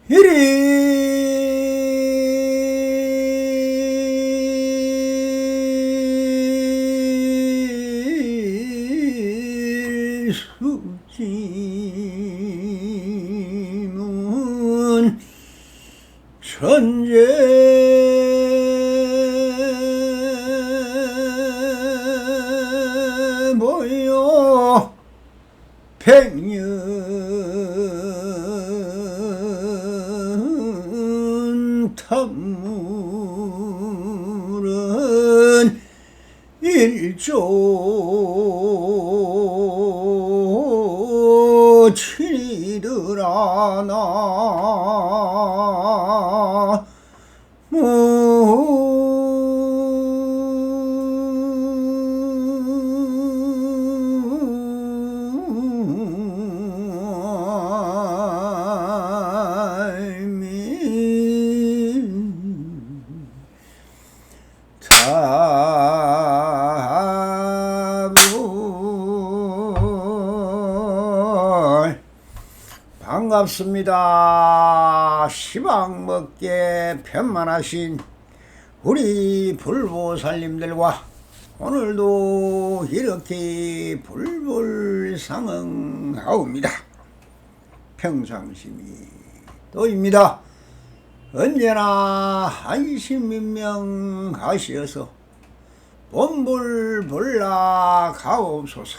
일수지문 천재 모여 백년 탐물은 일조 친이더라 나 반갑습니다. 시방 먹게 편만하신 우리 불보살님들과 오늘도 이렇게 불불상응하옵니다. 평상심이 또입니다. 언제나 한심민명하시어서 본불불라 가옵소서.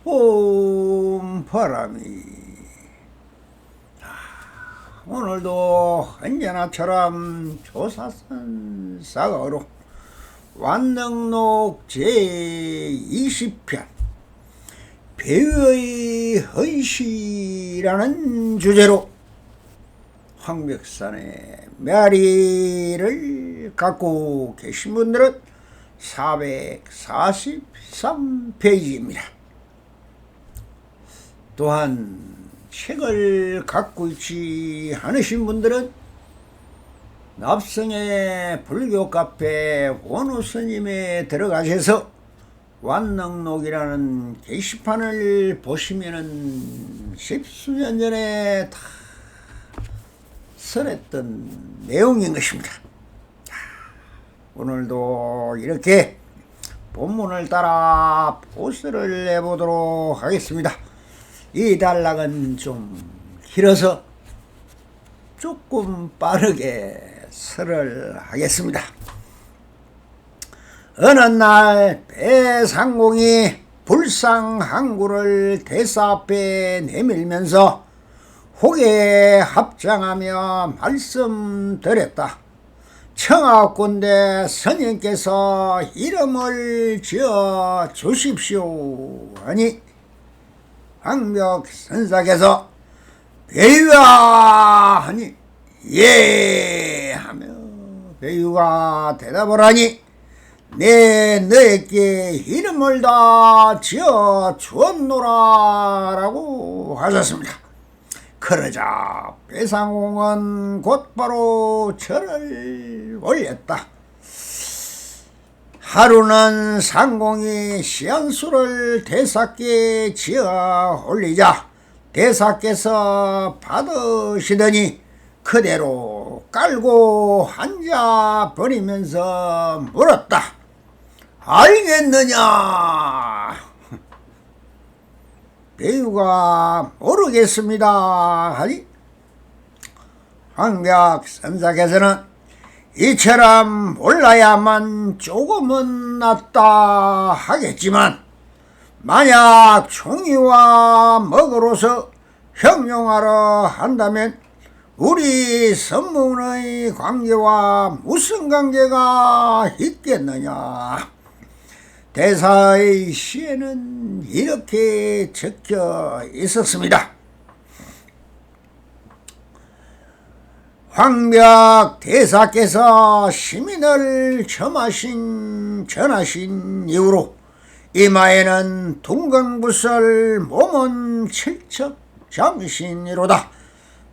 옴 바람이 오늘도 언제나처럼 조사선 사거로 완능록 제20편 배의 헌시라는 주제로 황벽산의 메아리를 갖고 계신 분들은 443페이지입니다. 또한 책을 갖고 있지 않으신 분들은 납성의 불교 카페 원우 스님에 들어가셔서 완능록이라는 게시판을 보시면은 십수년 전에 다 설했던 내용인 것입니다. 오늘도 이렇게 본문을 따라 포스를 내보도록 하겠습니다. 이 단락은 좀 길어서 조금 빠르게 설을 하겠습니다. 어느 날 배상공이 불상항구를 대사 앞에 내밀면서 호계 합장하며 말씀드렸다. 청하건대 스님께서 이름을 지어 주십시오 하니 황벽선사께서 배유야 하니 예 하며 배유가 대답을 하니 내 너에게 이름을 다 지어 주었노라 라고 하셨습니다. 그러자 배상공은 곧바로 절을 올렸다. 하루는 상공이 시안수를 대사께 지어 올리자 대사께서 받으시더니 그대로 깔고 앉아 버리면서 물었다. 알겠느냐? 배우가 모르겠습니다 하니 황벽선사께서는 이처럼 몰라야만 조금은 낫다 하겠지만 만약 총이와 먹으로서 형용하러 한다면 우리 선문의 관계와 무슨 관계가 있겠느냐. 대사의 시에는 이렇게 적혀 있었습니다. 황벽 대사께서 시민을 전하신 이후로 이마에는 둥근붓을 몸은 칠척 장신이로다.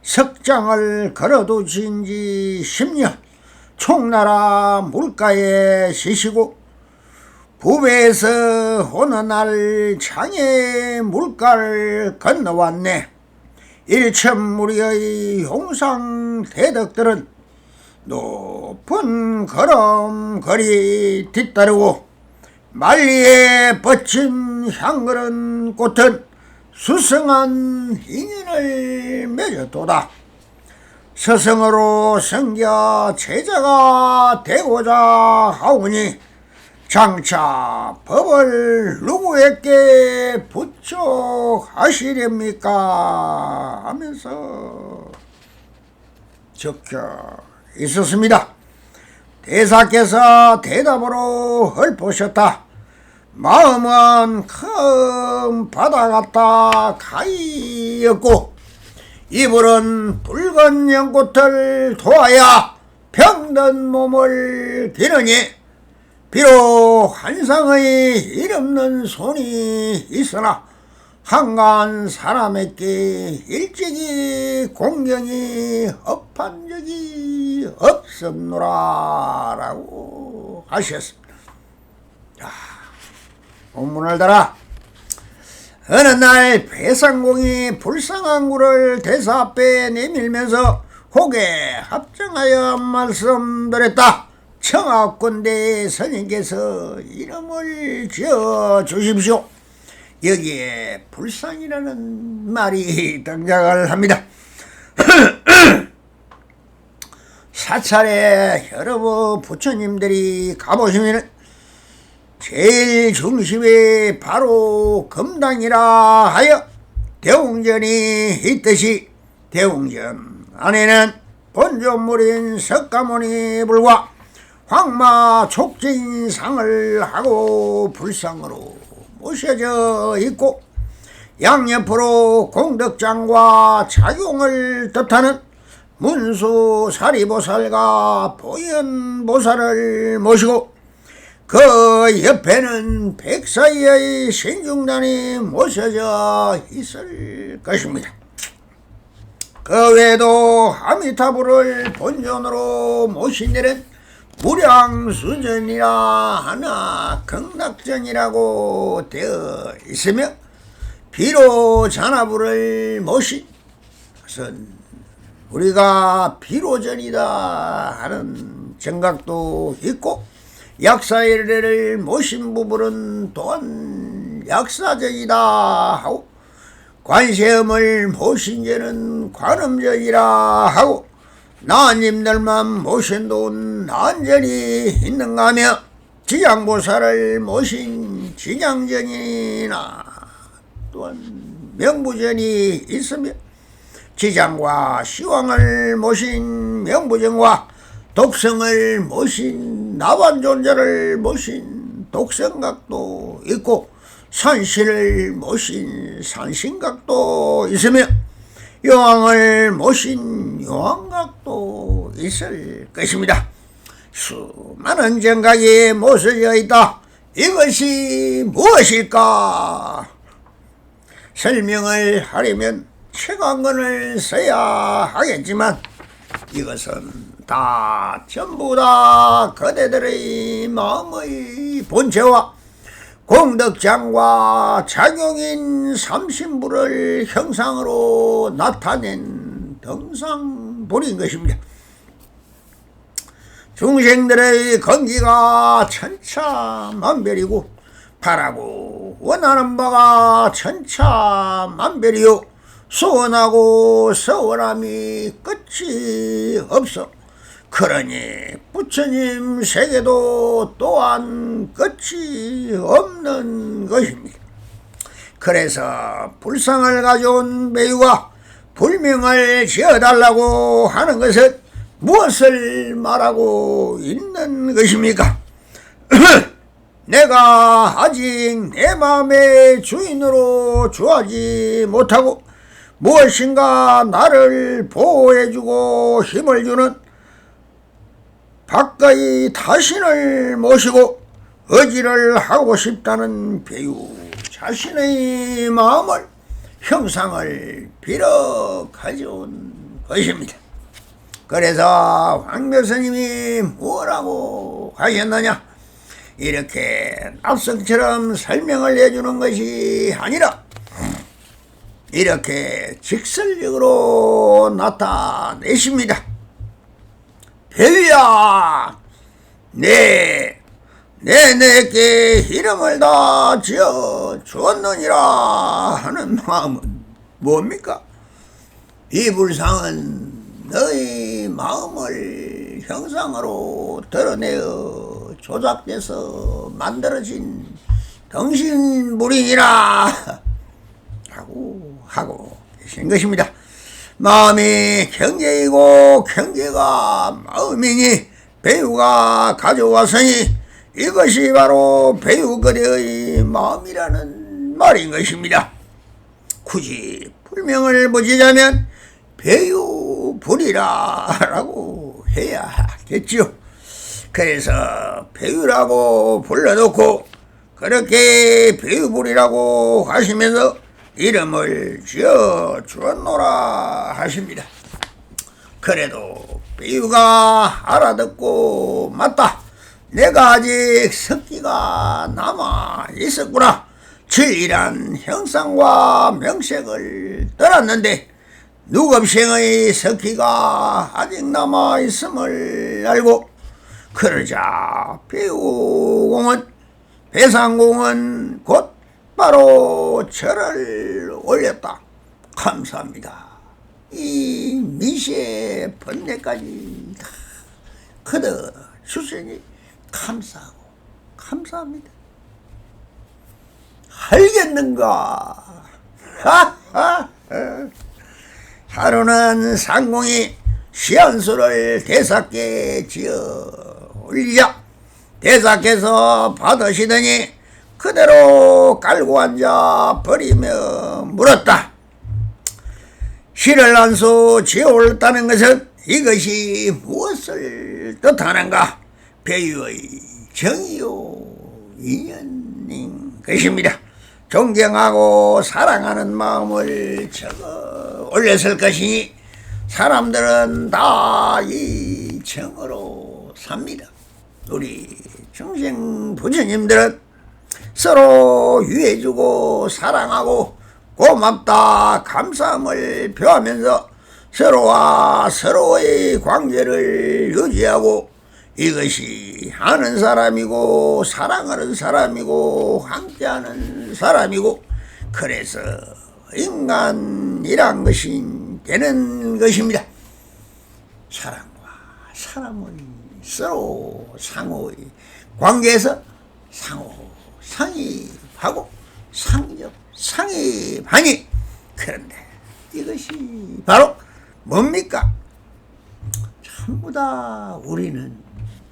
석장을 걸어두신 지 10년 총나라 물가에 시시고 부배에서 어느 날 장애 물가를 건너왔네. 일천무리의 용상 대덕들은 높은 걸음걸이 뒤따르고 만리에 뻗친 향그런 꽃은 수성한 인연을 맺어도다. 스승으로 성겨 제자가 되고자 하오니 장차 법을 누구에게 부촉하시렵니까 하면서 적혀 있었습니다. 대사께서 대답으로 헐보셨다. 마음은 큰 바다 같다 가이였고 이불은 붉은 연꽃을 도하여 병든 몸을 기르니 비록 한상의 일없는 손이 있으나 한가한 사람에게 일찍이 공경이 업한 적이 없었노라 라고 하셨습니다. 자, 본문을 따라 어느 날 배상공이 불쌍한 굴을 대사 앞에 내밀면서 혹에 합정하여 말씀드렸다. 청하건대 스님께서 이름을 지어 주십시오. 여기에 불상이라는 말이 등장을 합니다. 사찰에 여러 부처님들이 가보시면 제일 중심에 바로 금당이라 하여 대웅전이 있듯이 대웅전 안에는 본존물인 석가모니불과 황마 촉진 상을 하고 불상으로 모셔져 있고 양옆으로 공덕장과 작용을 뜻하는 문수 사리보살과 보현보살을 모시고 그 옆에는 백사이의 신중단이 모셔져 있을 것입니다. 그 외에도 아미타불을 본존으로 모신 데는 무량수전이라 하나 극락전이라고 되어 있으며 비로 잔화불을 모신 것은 우리가 비로전이다 하는 정각도 있고 약사일례를 모신 부분은 또한 약사전이다 하고 관세음을 모신 죄는 관음전이라 하고 나님들만 모신 돈 난전이 있는가 하며 지장보살을 모신 지장전이나 또한 명부전이 있으며 지장과 시왕을 모신 명부전과 독성을 모신 나반존자를 모신 독성각도 있고 산신을 모신 산신각도 있으며 여왕을 모신 여왕각도 있을 것입니다. 수많은 정각이 모서져 있다. 이것이 무엇일까? 설명을 하려면 책한권을 써야 하겠지만 이것은 다 전부 다 그대들의 마음의 본체와 공덕장과 작용인 삼신부를 형상으로 나타낸 등상불인 것입니다. 중생들의 건기가 천차만별이고 바라고 원하는 바가 천차만별이요 소원하고 서원함이 끝이 없어 그러니 부처님 세계도 또한 끝이 없는 것입니다. 그래서 불상을 가져온 매유가 불명을 지어달라고 하는 것은 무엇을 말하고 있는 것입니까? 내가 아직 내 마음의 주인으로 주하지 못하고 무엇인가 나를 보호해주고 힘을 주는 바깥의 타신을 모시고 의지를 하고 싶다는 배우 자신의 마음을 형상을 빌어 가져온 것입니다. 그래서 황묘스님이 뭐라고 하셨느냐? 이렇게 납성처럼 설명을 해주는 것이 아니라 이렇게 직설적으로 나타내십니다. 배우야, 내게 이름을 다 지어 주었느니라 하는 마음은 뭡니까? 이 불상은 너희 마음을 형상으로 드러내어 조작돼서 만들어진 등신물이니라 라고 하고 계신 것입니다. 마음이 경계이고 경계가 마음이니 배우가 가져왔으니 이것이 바로 배우거리의 마음이라는 말인 것입니다. 굳이 불명을 붙이자면 배유불이라 라고 해야겠지요. 그래서 배유라고 불러놓고 그렇게 배유불이라고 하시면서 이름을 지어 주었노라 하십니다. 그래도 배유가 알아듣고 맞다, 내가 아직 석기가 남아 있었구나, 진리란 형상과 명색을 떠났는데 누급생의 석기가 아직 남아 있음을 알고, 그러자 배상공은 곧바로 절을 올렸다. 감사합니다. 이 미시의 번뇌까지 그대 주시니 감사하고 감사합니다. 알겠는가? 하루는 상공이 시한수를 대사께 지어 올리자 대사께서 받으시더니 그대로 깔고 앉아 버리며 물었다. 시를 한 수 지어 올렸다는 것은 이것이 무엇을 뜻하는가? 배유의 정의요 인연인 것입니다. 존경하고 사랑하는 마음을 적어 올렸을 것이니 사람들은 다 이 정으로 삽니다. 우리 중생 부처님들은 서로 유해주고 사랑하고 고맙다 감사함을 표하면서 서로와 서로의 관계를 유지하고, 이것이 아는 사람이고 사랑하는 사람이고 함께하는 사람이고, 그래서 인간이란 것이 되는 것입니다. 사람과 사람의 서로 상호의 관계에서 상호 상입하고 상접 상입하니, 그런데 이것이 바로 뭡니까? 전부 다 우리는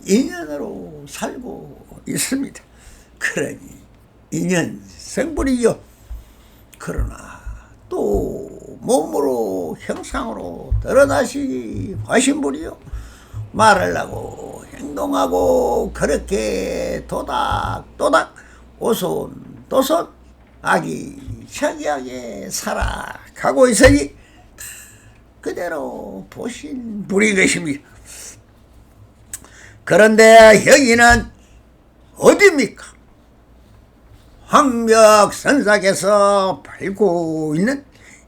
인연으로 살고 있습니다. 그러니 인연 성불이요. 그러나 또 몸으로 형상으로 드러나시 하신 분이요. 말을 하고 행동하고 그렇게 도닥도닥 오손도손 아기자기하게 살아가고 있으니 그대로 보신 분이 것입니다. 그런데 여기는 어디입니까? 황벽선사께서 밟고 있는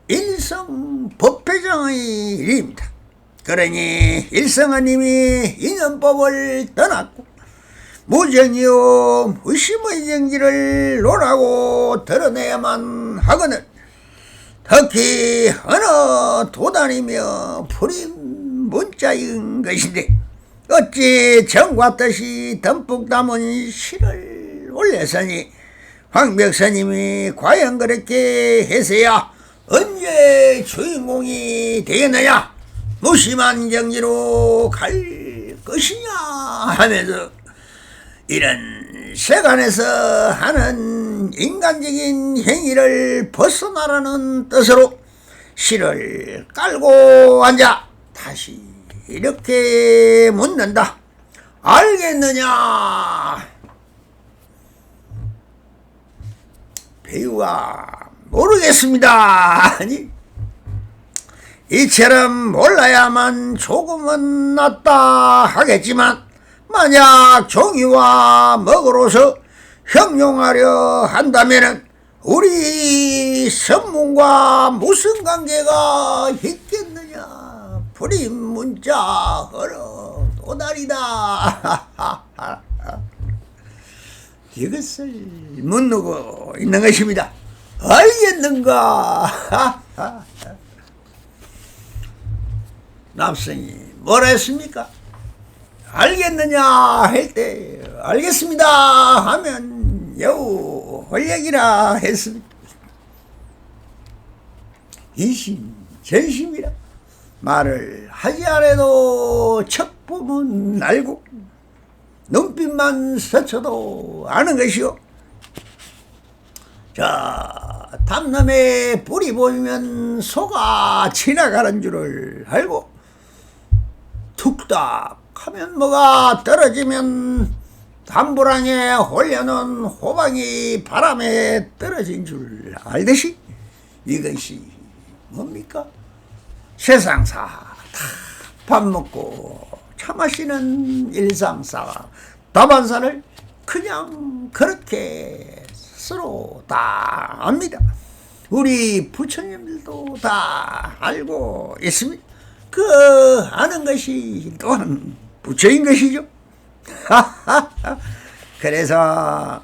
일성법회장의 일입니다. 그러니 일성아님이 인연법을 떠났고 무정이요 무심의 정지를 논하고 드러내야만 하거늘, 특히 어느 도단이며 불임 문자인 것인데 어찌 정과 뜻이 듬뿍 담은 시를 올렸으니 황벽스님이 과연 그렇게 해서야 언제 주인공이 되겠느냐, 무심한 정지로 갈 것이냐 하면서 이런 세간에서 하는 인간적인 행위를 벗어나라는 뜻으로 시를 깔고 앉아 다시 이렇게 묻는다. 알겠느냐? 배우가 모르겠습니다. 아니, 이처럼 몰라야만 조금은 낫다 하겠지만 만약 종이와 먹으로서 형용하려 한다면은 우리 선문과 무슨 관계가 있겠느냐. 불임문자 허러 도다리다. 이것을 묻고 있는 것입니다. 알겠는가? 남성이 뭐라 했습니까? 알겠느냐 할 때 알겠습니다 하면 여우 홀약이라 했습니다. 이심전심이라 말을 하지 않아도 척 보면 알고 눈빛만 스쳐도 아는 것이요. 자, 담남에 불이 보이면 소가 지나가는 줄을 알고 툭딱 하면 뭐가 떨어지면 담부랑에 홀려놓은 호박이 바람에 떨어진 줄 알듯이 이것이 뭡니까? 세상사 다 밥 먹고 차 마시는 일상사 다반사를 그냥 그렇게 스스로 다 압니다. 우리 부처님들도 다 알고 있습니다. 그 아는 것이 또한 부처인 것이죠. 그래서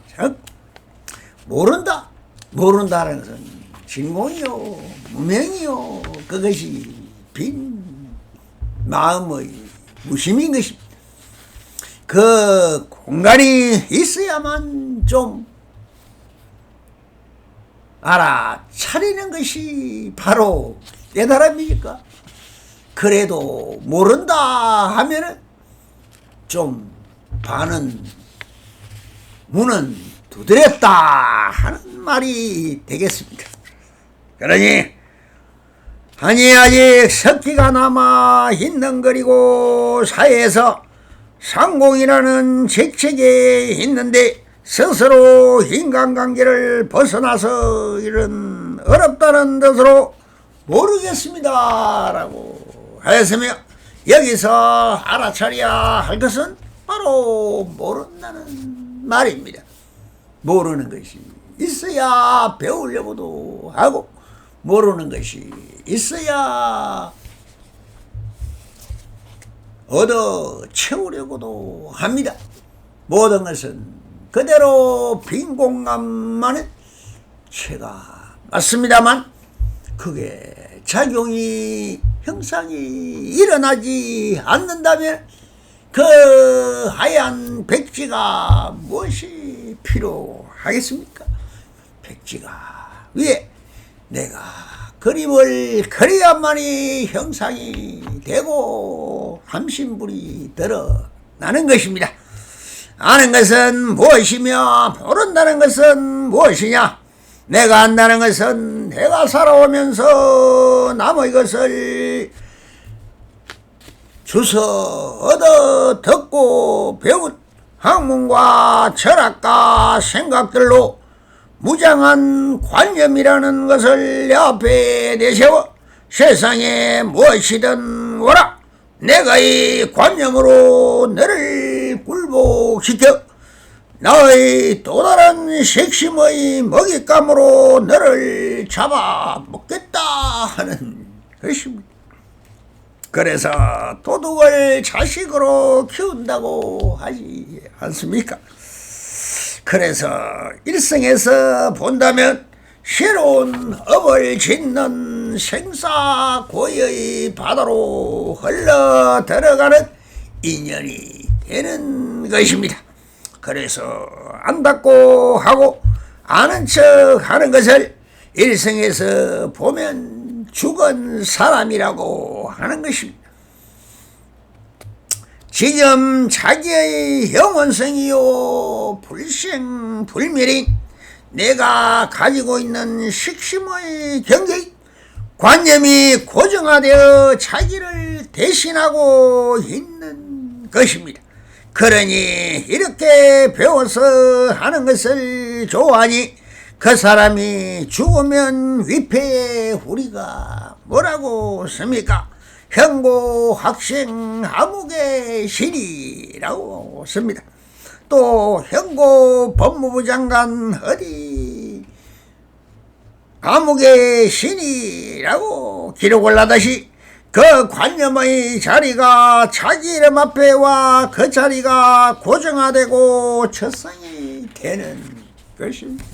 모른다는 것은 진공이요 무명이요 그것이 빈 마음의 무심인 것입니다. 그 공간이 있어야만 좀 알아차리는 것이 바로 깨달음이니까. 그래도 모른다 하면은 좀 반은 문은 두드렸다 하는 말이 되겠습니다. 그러니 아직 석기가 남아 있는 거리고 사회에서 상공이라는 직책에 있는데 스스로 인간관계를 벗어나서 이런 어렵다는 뜻으로 모르겠습니다 라고 하였으며 여기서 알아차려야 할 것은 바로 모른다는 말입니다. 모르는 것이 있어야 배우려고도 하고 모르는 것이 있어야 얻어 채우려고도 합니다. 모든 것은 그대로 빈 공간만은 제가 맞습니다만 그게 작용이 형상이 일어나지 않는다면 그 하얀 백지가 무엇이 필요하겠습니까? 백지가 위에 내가 그림을 그려야만이 형상이 되고 함신불이 드러나는 것입니다. 아는 것은 무엇이며 모른다는 것은 무엇이냐? 내가 안다는 것은 내가 살아오면서 남의 것을 주워 얻어 듣고 배운 학문과 철학과 생각들로 무장한 관념이라는 것을 내 앞에 내세워 세상에 무엇이든 오라. 내가 이 관념으로 너를 굴복시켜 나의 또 다른 색심의 먹잇감으로 너를 잡아먹겠다 하는 것입니다. 그래서 도둑을 자식으로 키운다고 하지 않습니까? 그래서 일생에서 본다면 새로운 업을 짓는 생사고의 바다로 흘러 들어가는 인연이 되는 것입니다. 그래서 안다고 하고 아는 척 하는 것을 일생에서 보면 죽은 사람이라고 하는 것입니다. 지금 자기의 영원성이요 불생불멸인 내가 가지고 있는 식심의 경계 관념이 고정화되어 자기를 대신하고 있는 것입니다. 그러니 이렇게 배워서 하는 것을 좋아하니 그 사람이 죽으면 위패에 우리가 뭐라고 씁니까? 현고학생 암흑의 신이라고 씁니다. 또 현고 법무부 장관 어디 감옥의 신이라고 기록을 하듯이 그 관념의 자리가 자기 이름 앞에 와 그 자리가 고정화되고 첫상이 되는 것입니다.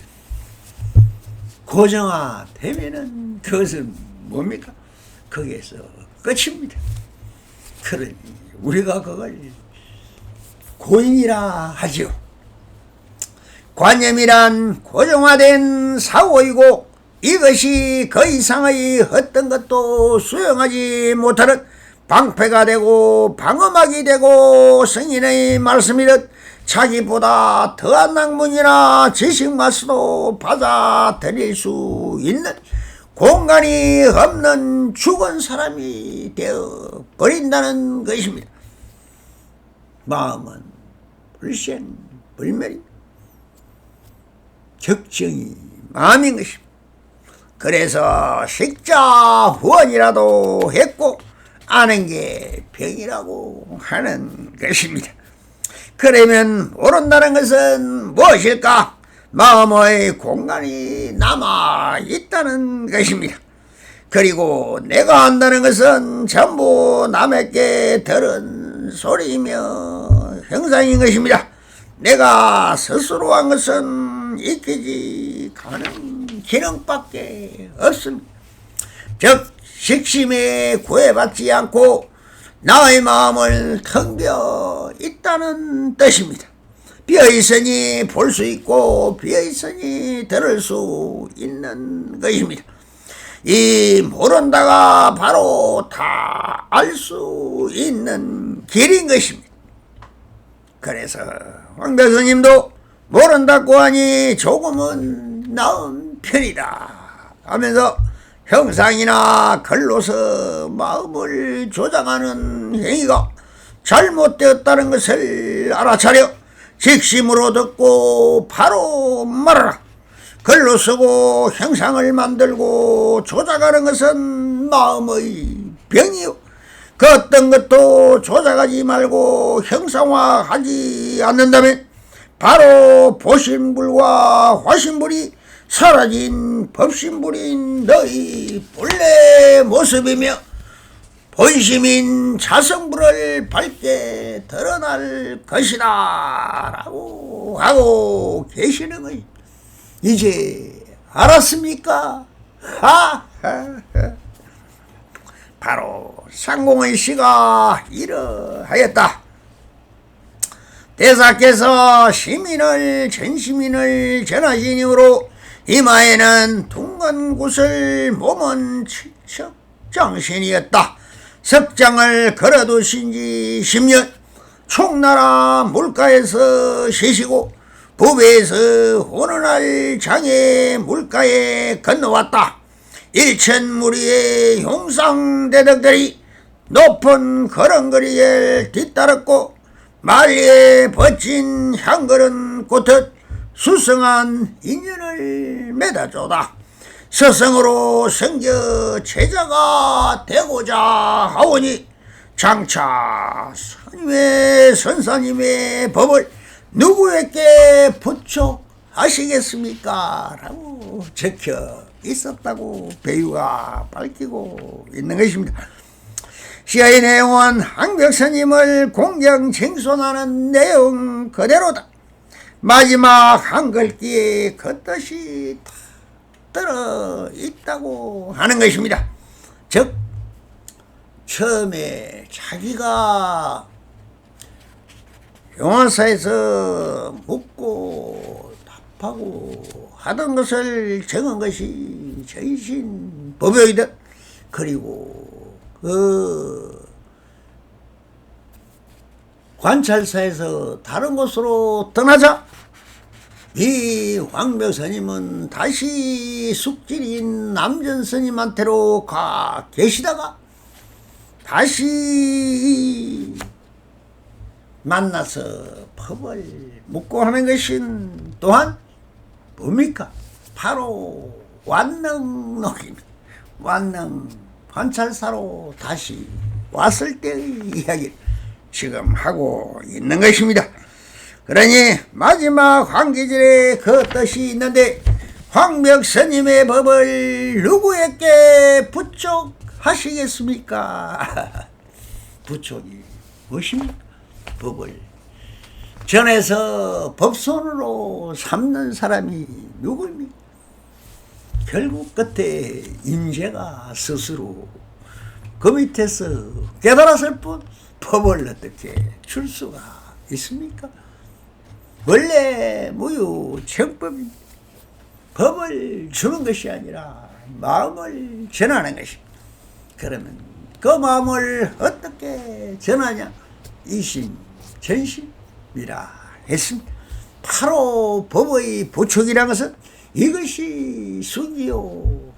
고정화되면은 그것은 뭡니까? 거기에서 끝입니다. 그러니 우리가 그걸 고인이라 하지요. 관념이란 고정화된 사고이고 이것이 그 이상의 어떤 것도 수용하지 못하는 방패가 되고 방어막이 되고 성인의 말씀이듯 자기보다 더한 학문이나 지식마스도 받아들일 수 있는 공간이 없는 죽은 사람이 되어 버린다는 것입니다. 마음은 불생불멸이 적정이 마음인 것입니다. 그래서 식자 후원이라도 했고 아는 게 병이라고 하는 것입니다. 그러면 모른다는 것은 무엇일까? 마음의 공간이 남아있다는 것입니다. 그리고 내가 안다는 것은 전부 남에게 들은 소리이며 형상인 것입니다. 내가 스스로 한 것은 익히지 가는 기능밖에 없습니다. 즉 식심에 구애받지 않고 나의 마음을 텅 비어 있다는 뜻입니다. 비어있으니 볼 수 있고 비어있으니 들을 수 있는 것입니다. 이 모른다가 바로 다 알 수 있는 길인 것입니다. 그래서 황배 스님도 모른다고 하니 조금은 나은 편이다 하면서 형상이나 글로서 마음을 조장하는 행위가 잘못되었다는 것을 알아차려 직심으로 듣고 바로 말하라. 글로 쓰고 형상을 만들고 조작하는 것은 마음의 병이요, 그 어떤 것도 조작하지 말고 형상화하지 않는다면 바로 보신불과 화신불이 사라진 법신불인 너희 본래 모습이며 본심인 자성불을 밝게 드러날 것이다 라고 하고 계시는 거예요. 이제 알았습니까? 바로 상공의 시가 이러하였다. 대사께서 시민을 전시민을 전하신 이후로 이마에는 둥근 구슬, 몸은 칠척 정신이었다. 석장을 걸어두신 지 10년, 총나라 물가에서 쉬시고 부배에서 호는할 장애 물가에 건너왔다. 일천무리의 용상대덕들이 높은 걸음걸이에 뒤따랐고 만리에 버친 향걸은 꽃듯 수성한 인연을 맺어줘다. 스승으로 생겨 제자가 되고자 하오니 장차 스님의 선사님의 법을 누구에게 부촉하시겠습니까? 라고 적혀 있었다고 배유가 밝히고 있는 것입니다. 시의 내용은 황벽스님을 공경칭손하는 내용 그대로다. 마지막 한글기에 그 뜻이 다 들어있다고 하는 것입니다. 즉 처음에 자기가 용화사에서 묻고 답하고 하던 것을 적은 것이 전신 법요이듯, 그리고 그 관찰사에서 다른 곳으로 떠나자 이 황묘스님은 다시 숙질인 남전스님한테로 가 계시다가 다시 만나서 법을 묻고 하는 것은 또한 뭡니까? 바로 완능록입니다. 완능 관찰사로 다시 왔을 때의 이야기를 지금 하고 있는 것입니다. 그러니 마지막 황기질에 그 뜻이 있는데 황벽스님의 법을 누구에게 부촉하시겠습니까? 부촉이 무엇입니까? 법을 전해서 법손으로 삼는 사람이 누구입니까? 결국 끝에 임재가 스스로 그 밑에서 깨달았을 뿐 법을 어떻게 줄 수가 있습니까? 원래 무유정법입니다. 법을 주는 것이 아니라 마음을 전하는 것입니다. 그러면 그 마음을 어떻게 전하냐? 이심전심이라 했습니다. 바로 법의 부촉이라는 것은 이것이 숙이요.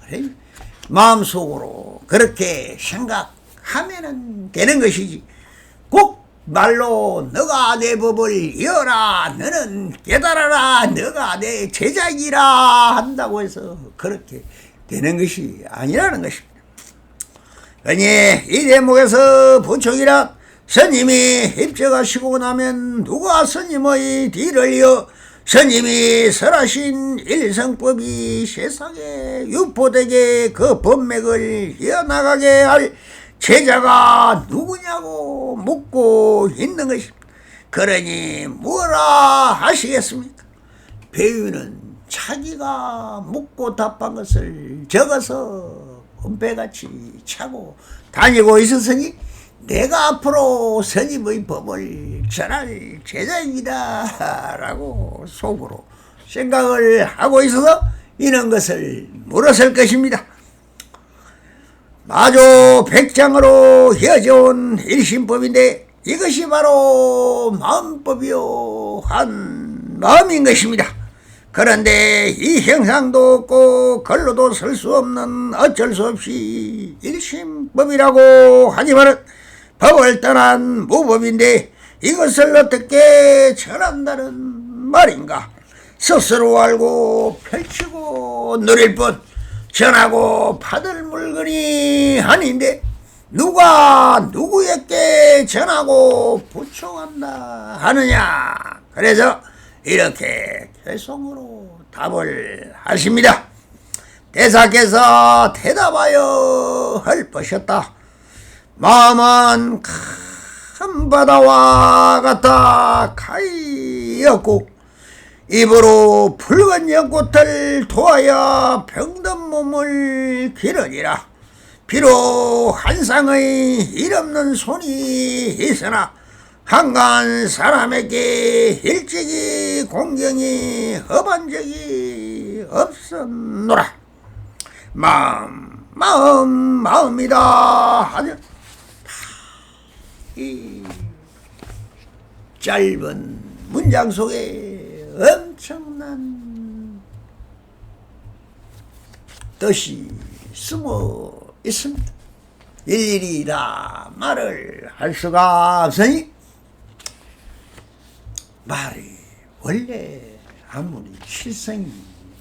마음속으로 그렇게 생각하면 되는 것이지, 꼭 말로 너가 내 법을 이어라, 너는 깨달아라, 너가 내 제자이라 한다고 해서 그렇게 되는 것이 아니라는 것입니다. 그러니 이 대목에서 부촉이란 스님이 입적하시고 나면 누가 스님의 뒤를 이어 스님이 설하신 일성법이 세상에 유포되게 그 법맥을 이어나가게 할 제자가 누구냐고 묻고 있는 것입니다. 그러니 뭐라 하시겠습니까? 배우는 자기가 묻고 답한 것을 적어서 은배같이 차고 다니고 있었으니 내가 앞으로 스님의 법을 전할 제자입니다 라고 속으로 생각을 하고 있어서 이런 것을 물었을 것입니다. 마조 백장으로 이어져온 일심법인데 이것이 바로 마음법이요 한 마음인 것입니다. 그런데 이 형상도 없고 걸로도 설 수 없는 어쩔 수 없이 일심법이라고 하지만은 법을 떠난 무법인데 이것을 어떻게 전한다는 말인가? 스스로 알고 펼치고 누릴 뿐 전하고 받을 물건이 아닌데 누가 누구에게 전하고 부촉한다 하느냐? 그래서 이렇게 개성으로 답을 하십니다. 대사께서 대답하여 할 것이었다. 마음은 큰 바다와 같아 가이었고 입으로 붉은 연꽃을 도하여 병든 몸을 기르니라. 비록 한상의 일없는 손이 있으나 한간 사람에게 일찍이 공경이 허반 적이 없었노라. 마음이다 하여 이 짧은 문장 속에 엄청난 뜻이 숨어 있습니다. 일일이 다 말을 할 수가 없으니 말이 원래 아무리 실성이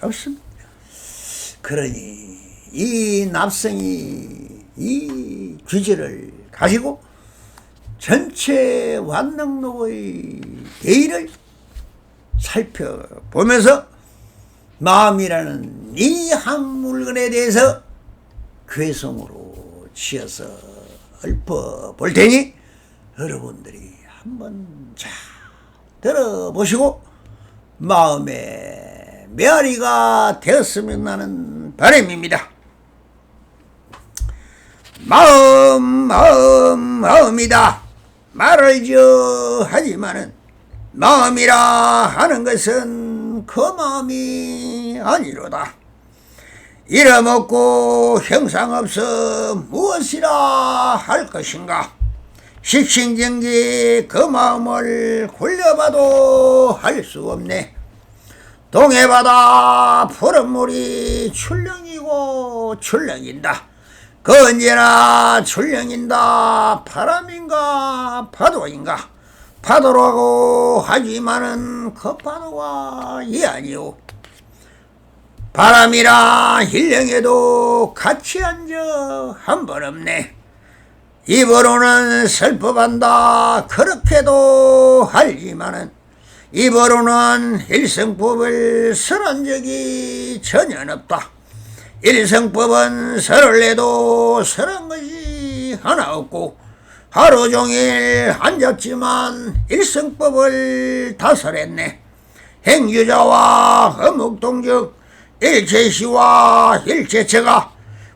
없습니다. 그러니 이 납성이 이 귀재를 가지고 전체 완능록의 대의를 살펴보면서 마음이라는 이 한 물건에 대해서 괴성으로 지어서 읊어볼 테니 여러분들이 한번 잘 들어보시고 마음의 메아리가 되었으면 하는 바람입니다. 마음이다. 말을 하지만은 마음이라 하는 것은 그 마음이 아니로다. 이름 없고 형상 없어 무엇이라 할 것인가? 식신경기 그 마음을 굴려봐도 할 수 없네. 동해바다 푸른 물이 출렁이고 출렁인다. 그 언제나 출렁인다. 바람인가 파도인가? 파도라고 하지만은 그 파도가 이 아니오. 바람이라 일령에도 같이 앉아 한 번 없네. 입으로는 슬퍼한다 그렇게도 하지만은 입으로는 일성법을 설한 적이 전혀 없다. 일성법은 설을 내도 설한 것이 하나 없고 하루 종일 앉았지만 일성법을 다 설했네. 행주자와 허묵동적 일체시와 일체체가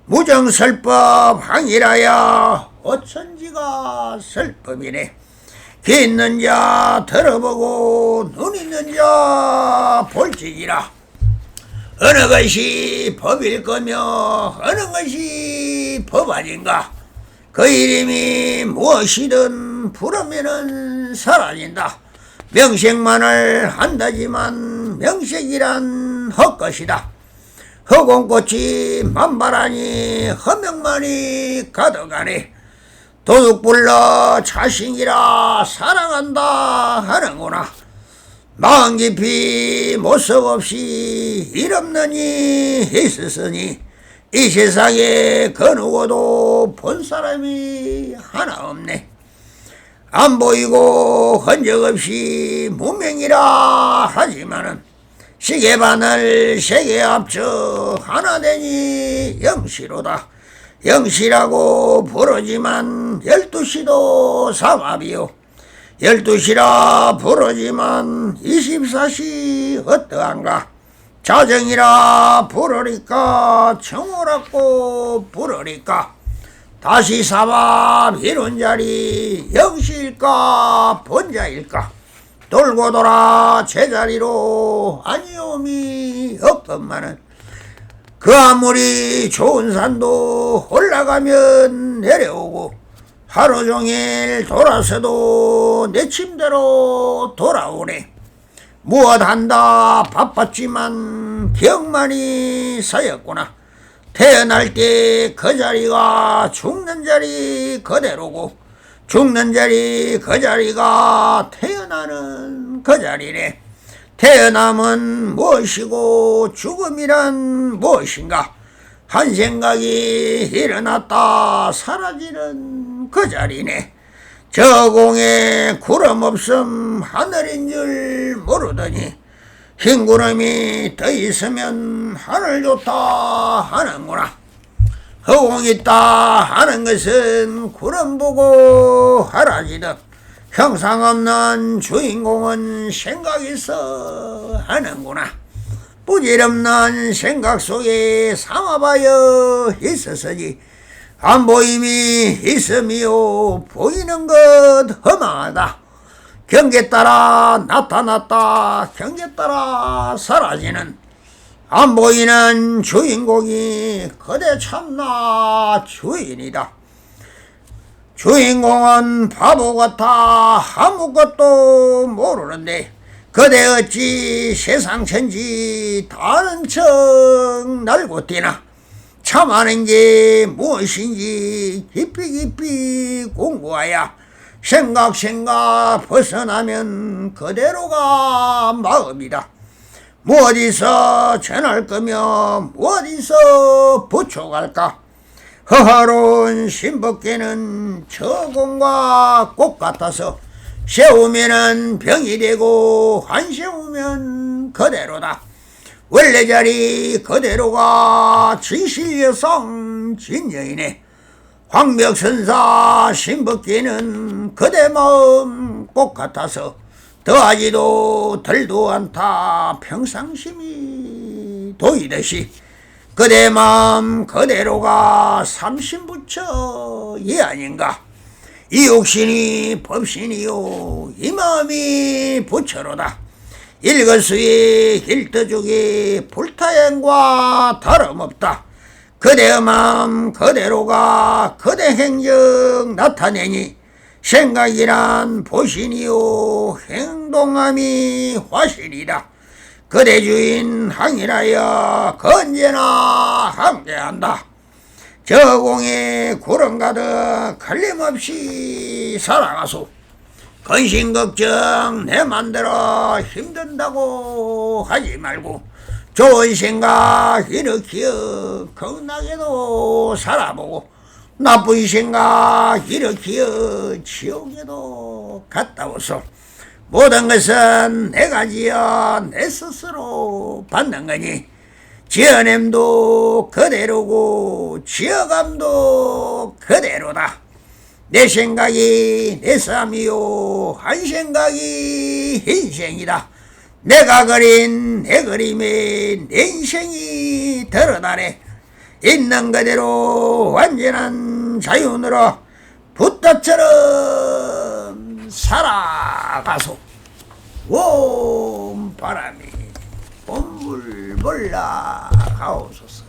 무정설법 항이라야 어천지가 설법이네. 귀 있는 자 들어보고 눈 있는 자 볼지니라. 어느 것이 법일 거며 어느 것이 법 아닌가. 그 이름이 무엇이든 부르면은 사라진다. 명색만을 한다지만 명색이란 헛것이다. 허공꽃이 만발하니 허명만이 가득하네. 도둑불러 자신이라 사랑한다 하는구나. 마음 깊이 모습 없이 일 없느니 있으니 이 세상에 그 누구도 본 사람이 하나 없네. 안 보이고 흔적 없이 무명이라 하지만은 시계바늘 세계 합쳐 하나 되니 영시로다. 영시라고 부르지만 12시도 삼합이요. 12시라 부르지만 24시 어떠한가. 자정이라 부르니까 청호라고 부르니까 다시 삼합 이룬 자리 영시일까 본자일까. 돌고 돌아 제자리로 아니옴이 없건만은 그 아무리 좋은 산도 올라가면 내려오고 하루 종일 돌아서도 내 침대로 돌아오네. 무엇한다 바빴지만 기억만이 쌓였구나. 태어날 때 그 자리가 죽는 자리 그대로고 죽는 자리 그 자리가 태어나는 그 자리네. 태어남은 무엇이고 죽음이란 무엇인가. 한 생각이 일어났다 사라지는 그 자리네. 저 공에 구름 없음 하늘인 줄 모르더니 흰 구름이 더 있으면 하늘 좋다 하는구나. 허공 있다 하는 것은 구름 보고 하라지듯 형상 없는 주인공은 생각 있어 하는구나. 부질없는 생각 속에 삼아봐여 있었으니 안 보임이 있음이요 보이는 것 허망하다. 경계 따라 나타났다 경계 따라 사라지는 안 보이는 주인공이 그대 참나 주인이다. 주인공은 바보 같아 아무것도 모르는데 그대 어찌 세상 천지 다른 척 날고 뛰나. 참하는 게 무엇인지 깊이 공부하여 생각 벗어나면 그대로가 마음이다. 무어디서 전할 거며 무어디서 붙여갈까. 허허로운 신법계는 저공과 꽃 같아서 세우면은 병이 되고 안 세우면 그대로다. 원래 자리 그대로가 진실여성 진여이네. 황벽선사 신법계는 그대 마음 꽃 같아서 더하지도 덜도 않다 평상심이 도이듯이 그대 마음 그대로가 삼신부처 이 아닌가. 이 육신이 법신이요 이 마음이 부처로다. 일거수의 일터족의 불타행과 다름없다. 그대의 마음 그대로가 그대 행적 나타내니 생각이란 보신이요 행동함이 화신이다. 그대 주인 항이라여 언제나 함께한다. 저 공에 구름 가득 걸림없이 살아가소. 근심걱정 내 맘대로 힘든다고 하지 말고 좋은 생각 일으키어 건강하게도 살아보고 나쁜 생각 일으키어 지옥에도 갔다 오소. 모든 것은 내가 지어 내 스스로 받는 거니 지어냄도 그대로고 지어감도 그대로다. 내 생각이 내 삶이요 한 생각이 인생이다. 내가 그린 내 그림에 내 인생이 드러나네. 있는 그대로 완전한 자연으로 붓다처럼 살아가소. 온 바람이 봄불 몰라 가오소서.